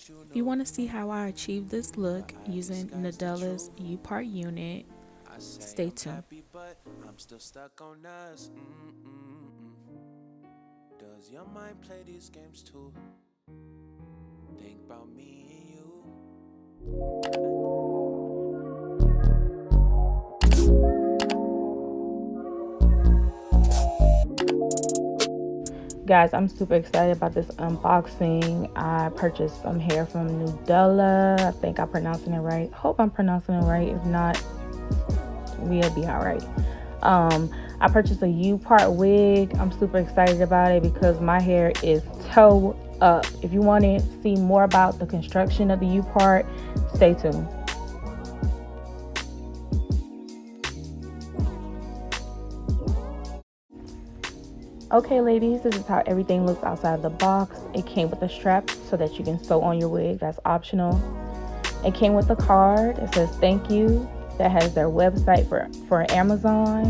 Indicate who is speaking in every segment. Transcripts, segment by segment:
Speaker 1: If you want to see how I achieved this look using Nadula's Upart unit, stay tuned. I'm still stuck on us. Does your mind play these games too? Think about me and you.
Speaker 2: Guys, I'm super excited about this unboxing. I purchased some hair from Nadula. I think I'm pronouncing it right. Hope I'm pronouncing it right. If not, we'll be all right. I purchased a Upart wig. I'm super excited about it because my hair is toe up. If you want to see more about the construction of the Upart, stay tuned. Okay, ladies, this is how everything looks outside of the box. It came with a strap so that you can sew on your wig. That's optional. It came with a card. It says thank you. That has their website for Amazon.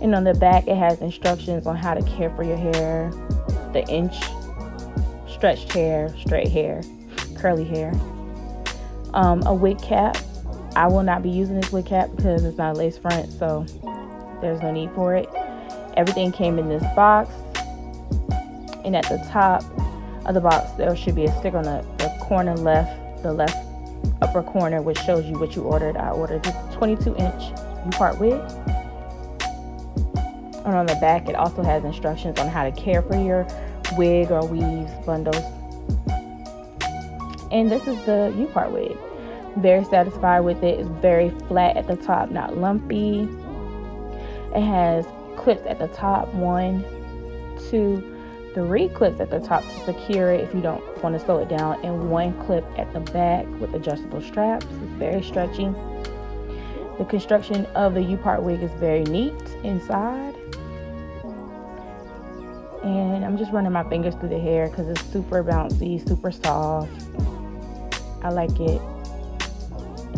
Speaker 2: And on the back, it has instructions on how to care for your hair, the inch, stretched hair, straight hair, curly hair. A wig cap. I will not be using this wig cap because it's not a lace front, so there's no need for it. Everything came in this box, and at the top of the box there should be a sticker on the corner left, the left upper corner, which shows you what you ordered. I ordered this 22-inch Upart wig. And on the back it also has instructions on how to care for your wig or weaves bundles. And this is the Upart wig. Very satisfied with it. It's very flat at the top, not lumpy. It has clips at the top, 1, 2, 3 clips at the top to secure it if you don't want to slow it down, and 1 clip at the back with adjustable straps. It's very stretchy. The construction of the Upart wig is very neat inside. And I'm just running my fingers through the hair because it's super bouncy, super soft. I like it.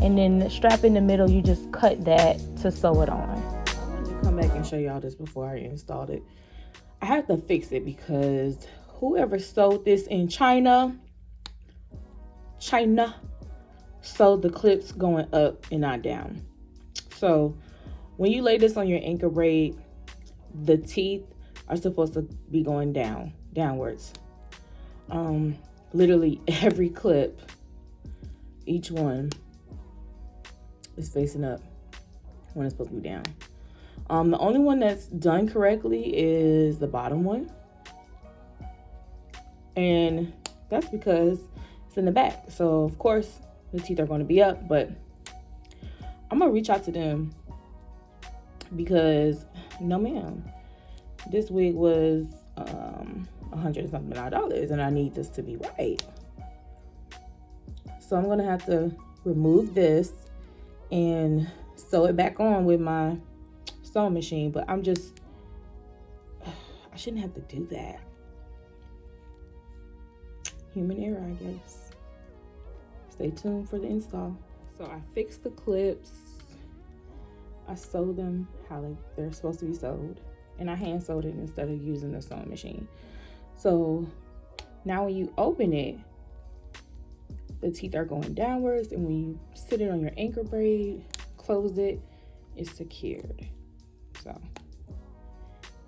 Speaker 2: And then the strap in the middle, you just cut that to sew it on. Come back and show y'all this before I installed it. I have to fix it because whoever sewed this in China sewed the clips going up and not down. So when you lay this on your anchor braid, the teeth are supposed to be going downwards. Literally every clip, each one is facing up when it's supposed to be down. The only one that's done correctly is the bottom one. And that's because it's in the back. So of course the teeth are going to be up, but I'm going to reach out to them because no ma'am, this wig was $100 and something dollars and I need this to be right. So I'm going to have to remove this and sew it back on with my sewing machine, but I shouldn't have to do that. Human error, I guess. Stay tuned for the install. So I fixed the clips. I sewed them how they're supposed to be sewed, and I hand sewed it instead of using the sewing machine. So now when you open it, the teeth are going downwards, and when you sit it on your anchor braid, close it, it's secured. So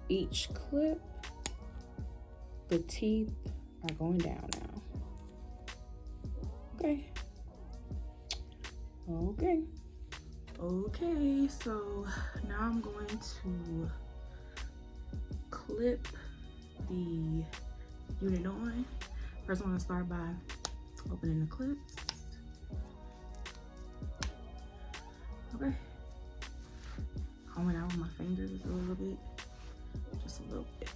Speaker 2: each clip, the teeth are going down now. Okay, so now I'm going to clip the unit on. First I'm going to start by opening the clips. Okay. Combing out with my fingers a little bit, just a little bit.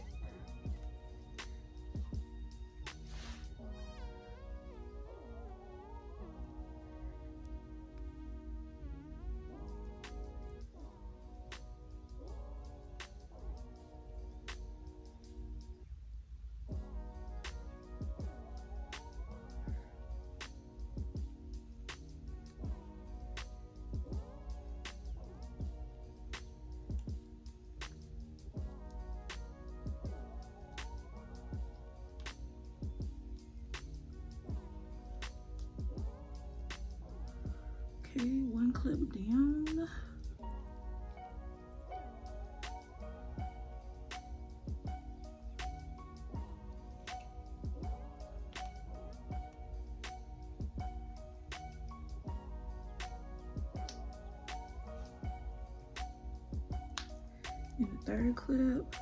Speaker 2: Okay, one clip down. And the third clip.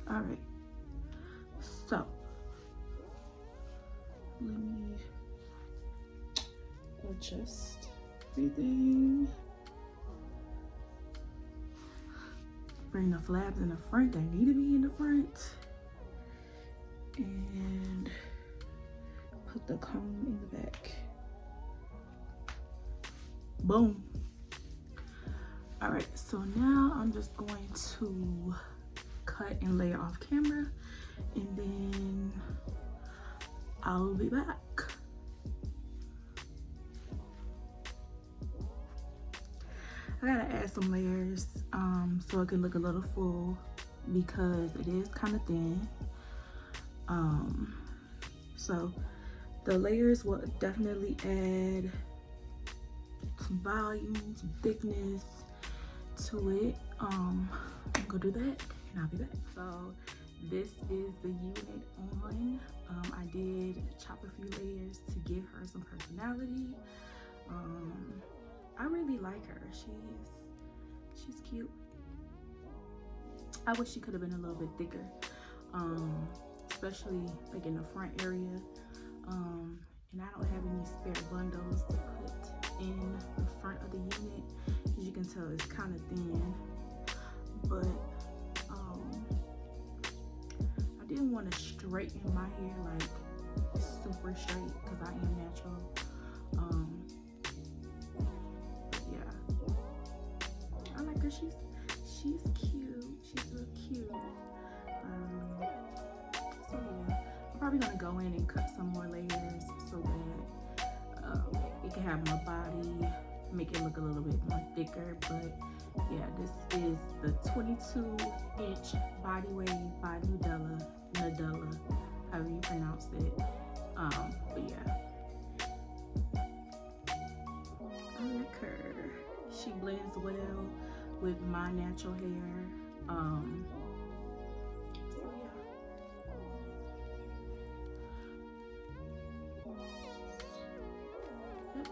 Speaker 2: All right, so let me adjust everything. Bring the flabs in the front that need to be in the front. And put the comb in the back. Boom. All right, so now I'm just going to cut and layer off camera, and then I'll be back. I gotta add some layers so it can look a little full because it is kind of thin. So the layers will definitely add some volume, some thickness to it. I'm gonna do that and I'll be back. So this is the unit on. I did chop a few layers to give her some personality. I really like her. She's cute. I wish she could have been a little bit thicker, especially like in the front area. And I don't have any spare bundles to put in the front of the unit. As you can tell, it's kind of thin, but I didn't want to straighten my hair like super straight because I am natural. Yeah, I like her. She's cute. She's real cute. So yeah, I'm probably gonna go in and cut some more layers so that it can have more body, make it look a little bit more thicker. But yeah, this is the 22-inch Bodywave by Nadula, however you pronounce it. But yeah, I like her. She blends well with my natural hair. So yeah. Yep.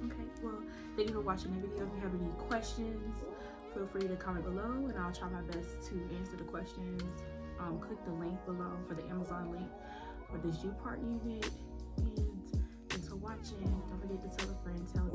Speaker 2: Okay, well, thank you for watching the video. If you have any questions, feel free to comment below and I'll try my best to answer the questions. Click the link below for the Amazon link for this Upart unit. And thanks for watching. Don't forget to tell a friend, tell